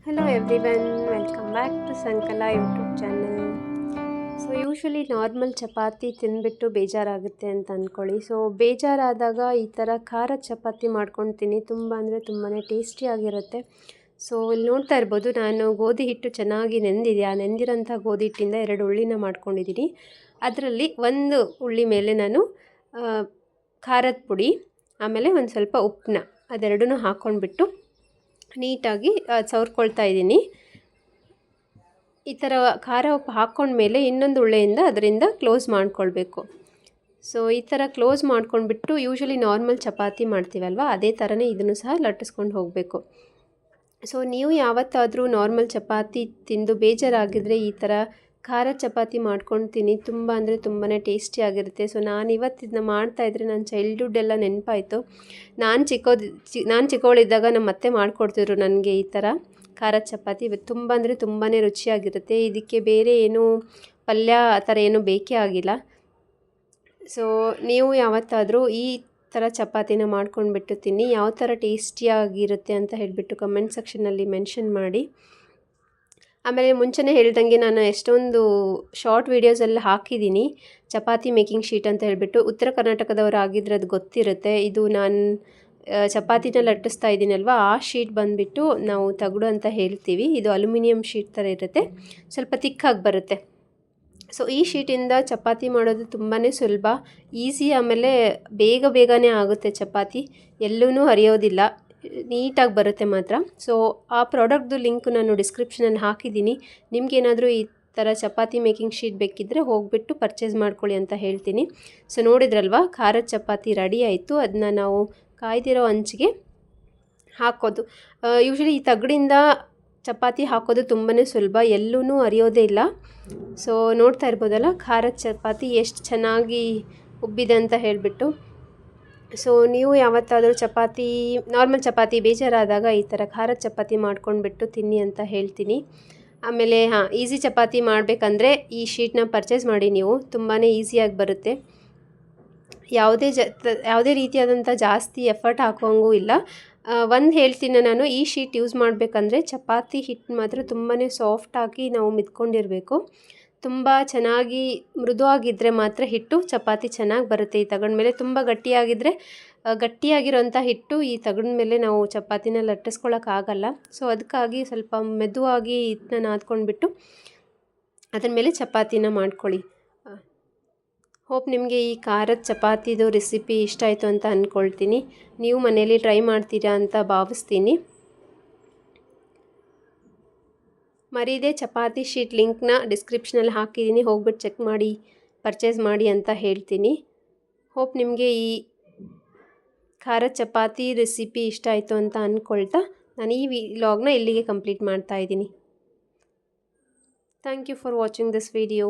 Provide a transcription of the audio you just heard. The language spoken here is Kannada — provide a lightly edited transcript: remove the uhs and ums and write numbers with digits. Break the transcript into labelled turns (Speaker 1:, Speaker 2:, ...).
Speaker 1: Hello everyone, welcome back to Sankala YouTube channel. So usually normal chapati ತಿಂದ್ಬಿಟ್ಟು ಬೇಜಾರಾಗುತ್ತೆ ಅಂತ ಅಂದ್ಕೊಳ್ಳಿ. ಸೊ ಬೇಜಾರಾದಾಗ ಈ ಥರ ಖಾರ ಚಪಾತಿ ಮಾಡ್ಕೊಳ್ತೀನಿ. ತುಂಬ ಅಂದರೆ ತುಂಬಾ ಟೇಸ್ಟಿಯಾಗಿರುತ್ತೆ. ಸೊ ಇಲ್ಲಿ ನೋಡ್ತಾ ಇರ್ಬೋದು, ನಾನು ಗೋಧಿ ಹಿಟ್ಟು ಚೆನ್ನಾಗಿ ನೆಂದಿದೆ. ಆ ನೆಂದಿರೋಂಥ ಗೋಧಿ ಹಿಟ್ಟಿಂದ 2 ಉಳ್ಳಿನ ಮಾಡ್ಕೊಂಡಿದ್ದೀನಿ. ಅದರಲ್ಲಿ ಒಂದು ಉಳ್ಳಿ ಮೇಲೆ ನಾನು ಖಾರದ ಪುಡಿ, ಆಮೇಲೆ ಒಂದು ಸ್ವಲ್ಪ ಉಪ್ಪನ್ನ ಅದೆರಡನ್ನೂ ಹಾಕ್ಕೊಂಡ್ಬಿಟ್ಟು ನೀಟಾಗಿ ಸವರ್ಕೊಳ್ತಾ ಇದ್ದೀನಿ. ಈ ಥರ ಖಾರ ಉಪ್ಪು ಹಾಕ್ಕೊಂಡ್ಮೇಲೆ ಇನ್ನೊಂದು ಉಳ್ಳೆಯಿಂದ ಅದರಿಂದ ಕ್ಲೋಸ್ ಮಾಡ್ಕೊಳ್ಬೇಕು. ಸೊ ಈ ಥರ ಕ್ಲೋಸ್ ಮಾಡ್ಕೊಂಡ್ಬಿಟ್ಟು ಯೂಶ್ವಲಿ ನಾರ್ಮಲ್ ಚಪಾತಿ ಮಾಡ್ತೀವಲ್ವ, ಅದೇ ಥರನೇ ಇದನ್ನು ಸಹ ಲಟ್ಟಿಸ್ಕೊಂಡು ಹೋಗಬೇಕು. ಸೊ ನೀವು ಯಾವತ್ತಾದರೂ ನಾರ್ಮಲ್ ಚಪಾತಿ ತಿಂದು ಬೇಜಾರಾಗಿದ್ದರೆ ಈ ಥರ ಖಾರ ಚಪಾತಿ ಮಾಡ್ಕೊಳ್ತೀನಿ. ತುಂಬ ಅಂದರೆ ತುಂಬಾ ಟೇಸ್ಟಿಯಾಗಿರುತ್ತೆ. ಸೊ ನಾನು ಇವತ್ತು ಇದನ್ನ ಮಾಡ್ತಾಯಿದ್ರೆ ನನ್ನ ಚೈಲ್ಡ್ಹುಡ್ ಎಲ್ಲ ನೆನಪಾಯಿತು. ನಾನು ಚಿಕ್ಕವಳಿದ್ದಾಗ ನಮ್ಮ ಅತ್ತೆ ಮಾಡಿಕೊಡ್ತಿದ್ರು ನನಗೆ ಈ ಥರ ಖಾರದ ಚಪಾತಿ. ಇವತ್ತು ತುಂಬ ಅಂದರೆ ತುಂಬಾ ರುಚಿಯಾಗಿರುತ್ತೆ. ಇದಕ್ಕೆ ಬೇರೆ ಏನೂ ಪಲ್ಯ ಆ ಥರ ಏನೂ ಬೇಕೇ ಆಗಿಲ್ಲ. ಸೊ ನೀವು ಯಾವತ್ತಾದರೂ ಈ ಥರ ಚಪಾತಿನ ಮಾಡ್ಕೊಂಡ್ಬಿಟ್ಟು ತಿನ್ನಿ. ಯಾವ ಥರ ಟೇಸ್ಟಿಯಾಗಿರುತ್ತೆ ಅಂತ ಹೇಳಿಬಿಟ್ಟು ಕಮೆಂಟ್ ಸೆಕ್ಷನಲ್ಲಿ ಮೆನ್ಷನ್ ಮಾಡಿ. ಆಮೇಲೆ ಮುಂಚೆನೇ ಹೇಳ್ದಂಗೆ ನಾನು ಎಷ್ಟೊಂದು ಶಾರ್ಟ್ ವೀಡಿಯೋಸೆಲ್ಲ ಹಾಕಿದ್ದೀನಿ, ಚಪಾತಿ ಮೇಕಿಂಗ್ ಶೀಟ್ ಅಂತ ಹೇಳಿಬಿಟ್ಟು. ಉತ್ತರ ಕರ್ನಾಟಕದವರು ಆಗಿದ್ರೆ ಅದು ಗೊತ್ತಿರುತ್ತೆ. ಇದು ನಾನು ಚಪಾತಿನ ಲಟ್ಟಿಸ್ತಾ ಇದ್ದೀನಲ್ವ, ಆ ಶೀಟ್ ಬಂದುಬಿಟ್ಟು ನಾವು ತಗಡು ಅಂತ ಹೇಳ್ತೀವಿ. ಇದು ಅಲ್ಯೂಮಿನಿಯಂ ಶೀಟ್ ಥರ ಇರುತ್ತೆ, ಸ್ವಲ್ಪ ತಿಕ್ಕಾಗಿ ಬರುತ್ತೆ. ಸೊ ಈ ಶೀಟಿಂದ ಚಪಾತಿ ಮಾಡೋದು ತುಂಬಾ ಸುಲಭ, ಈಸಿ, ಆಮೇಲೆ ಬೇಗನೆ ಆಗುತ್ತೆ ಚಪಾತಿ, ಎಲ್ಲೂ ಹರಿಯೋದಿಲ್ಲ, ನೀಟಾಗಿ ಬರುತ್ತೆ ಮಾತ್ರ. ಸೊ ಆ ಪ್ರಾಡಕ್ಟ್ದು ಲಿಂಕ್ ನಾನು ಡಿಸ್ಕ್ರಿಪ್ಷನಲ್ಲಿ ಹಾಕಿದ್ದೀನಿ. ನಿಮಗೇನಾದರೂ ಈ ಥರ ಚಪಾತಿ ಮೇಕಿಂಗ್ ಶೀಟ್ ಬೇಕಿದ್ದರೆ ಹೋಗಿಬಿಟ್ಟು ಪರ್ಚೇಸ್ ಮಾಡ್ಕೊಳ್ಳಿ ಅಂತ ಹೇಳ್ತೀನಿ. ಸೊ ನೋಡಿದ್ರಲ್ವ, ಖಾರದ ಚಪಾತಿ ರೆಡಿ ಆಯಿತು. ಅದನ್ನ ನಾವು ಕಾಯ್ದಿರೋ ಹಂಚಿಗೆ ಹಾಕೋದು. ಯೂಶ್ವಲಿ ಈ ತಗಡಿಂದ ಚಪಾತಿ ಹಾಕೋದು ತುಂಬಾ ಸುಲಭ, ಎಲ್ಲೂ ಹರಿಯೋದೇ ಇಲ್ಲ. ಸೊ ನೋಡ್ತಾ ಇರ್ಬೋದಲ್ಲ ಖಾರದ ಚಪಾತಿ ಎಷ್ಟು ಚೆನ್ನಾಗಿ ಉಬ್ಬಿದೆ ಅಂತ ಹೇಳಿಬಿಟ್ಟು. ಸೊ ನೀವು ಯಾವತ್ತಾದರೂ ನಾರ್ಮಲ್ ಚಪಾತಿ ಬೇಜಾರಾದಾಗ ಈ ಥರ ಖಾರದ ಚಪಾತಿ ಮಾಡ್ಕೊಂಡ್ಬಿಟ್ಟು ತಿನ್ನಿ ಅಂತ ಹೇಳ್ತೀನಿ. ಆಮೇಲೆ ಈಸಿ ಚಪಾತಿ ಮಾಡಬೇಕಂದ್ರೆ ಈ ಶೀಟ್ನ ಪರ್ಚೇಸ್ ಮಾಡಿ ನೀವು, ತುಂಬಾ ಈಸಿಯಾಗಿ ಬರುತ್ತೆ. ಯಾವುದೇ ರೀತಿಯಾದಂಥ ಜಾಸ್ತಿ ಎಫರ್ಟ್ ಹಾಕೋಂಗೂ ಇಲ್ಲ. ಒಂದು ಹೇಳ್ತೀನಿ ನಾನು, ಈ ಶೀಟ್ ಯೂಸ್ ಮಾಡಬೇಕಂದ್ರೆ ಚಪಾತಿ ಹಿಟ್ಟು ಮಾತ್ರ ತುಂಬಾ ಸಾಫ್ಟಾಗಿ ನಾವು ಮಿದ್ಕೊಂಡಿರಬೇಕು. ತುಂಬ ಚೆನ್ನಾಗಿ ಮೃದುವಾಗಿದ್ದರೆ ಮಾತ್ರ ಹಿಟ್ಟು ಚಪಾತಿ ಚೆನ್ನಾಗಿ ಬರುತ್ತೆ. ಈ ತಗೊಂಡ ಮೇಲೆ ತುಂಬ ಗಟ್ಟಿಯಾಗಿರೋಂಥ ಹಿಟ್ಟು ಈ ತಗೊಂಡ ಮೇಲೆ ನಾವು ಚಪಾತಿನ ಲಟ್ಟಿಸ್ಕೊಳ್ಳೋಕ್ಕಾಗಲ್ಲ. ಸೊ ಅದಕ್ಕಾಗಿ ಸ್ವಲ್ಪ ಮೆದುವಾಗಿ ಹಿಟ್ಟನ್ನ ನಾದ್ಕೊಂಡ್ಬಿಟ್ಟು ಅದರ ಮೇಲೆ ಚಪಾತಿನ ಮಾಡ್ಕೊಳ್ಳಿ. ಹೋಪ್ ನಿಮಗೆ ಈ ಖಾರದ ಚಪಾತಿದು ರೆಸಿಪಿ ಇಷ್ಟ ಆಯಿತು ಅಂತ ಅಂದ್ಕೊಳ್ತೀನಿ. ನೀವು ಮನೇಲಿ ಟ್ರೈ ಮಾಡ್ತೀರಾ ಅಂತ ಭಾವಿಸ್ತೀನಿ. ಮರೀದೆ ಚಪಾತಿ ಶೀಟ್ ಲಿಂಕ್ನ ಡಿಸ್ಕ್ರಿಪ್ಷನಲ್ಲಿ ಹಾಕಿದ್ದೀನಿ, ಹೋಗ್ಬಿಟ್ಟು ಚೆಕ್ ಮಾಡಿ ಪರ್ಚೇಸ್ ಮಾಡಿ ಅಂತ ಹೇಳ್ತೀನಿ. ಹೋಪ್ ನಿಮಗೆ ಈ ಖಾರದ ಚಪಾತಿ ರೆಸಿಪಿ ಇಷ್ಟ ಆಯಿತು ಅಂತ ಅಂದ್ಕೊಳ್ತಾ ನಾನು ಈ ವ್ಲಾಗ್ನ ಇಲ್ಲಿಗೆ ಕಂಪ್ಲೀಟ್ ಮಾಡ್ತಾ ಇದ್ದೀನಿ. Thank you for watching this video.